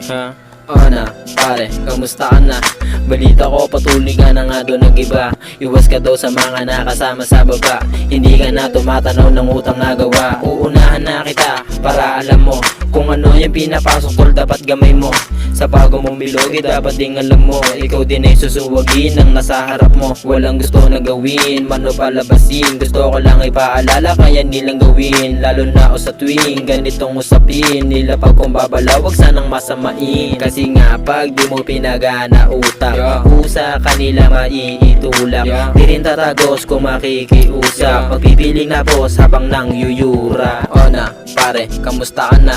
Na, pare, kamusta ka na? Balita ko patuloy ka na nga doon nag-iba. Iwas ka daw sa mga nakasama sa baba. Hindi ka na tumatanaw ng utang na gawa. Uunahan na kita para alam mo kung ano yung pinapasok tol, dapat gamay mo. Sa bago mong bilogi dapat ding alam mo, ikaw din ay susuwagin ng nasa harap mo. Walang gusto na gawin, mano palabasin. Gusto ko lang ipaalala kaya nilang gawin. Lalo na o sa tuwing ganitong usapin nila, pag kung babala wag sanang masamain. Kasi nga pag di mo pinagana utak, usa kanila maiitulak. Di rin tatagos kung makikiusap, magpipiling na boss habang nang yuyura. O na, pare, kamusta ka na?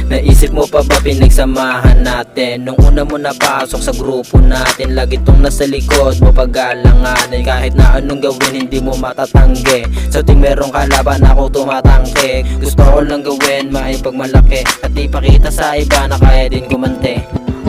Naisip mo pa ba pinagsamahan natin? Nung una mo napasok sa grupo natin, lagi tong nasa likod mo pagalanganin. Kahit na anong gawin hindi mo matatanggi. Sa ting merong kalaban ako tumatangke. Gusto ko lang gawin maipagmalaki at ipakita sa iba na kaya din kumante.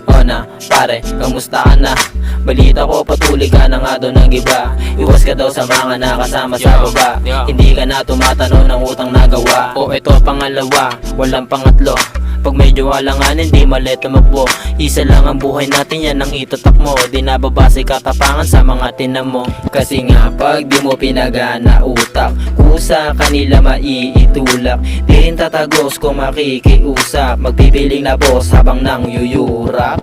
O na, pare, kamusta ka na? Balita ko patuloy ka na nga doon nag-iba. Iwas ka daw sa mga nakasama sa baba. Hindi ka na tumatanaw ng utang na gawa. O ito pangalawa, walang pangatlo. Pag medyo alanganin, di malit tumakbo. Isa lang ang buhay natin, yan ang itatak mo. Di nababase katapangan sa mga tinan mo. Kasi nga pag di mo pinagana utak, kusa kanila maiitulak. Di rin tatagos kung makikiusap, magpipiling na boss habang nang yuyurak.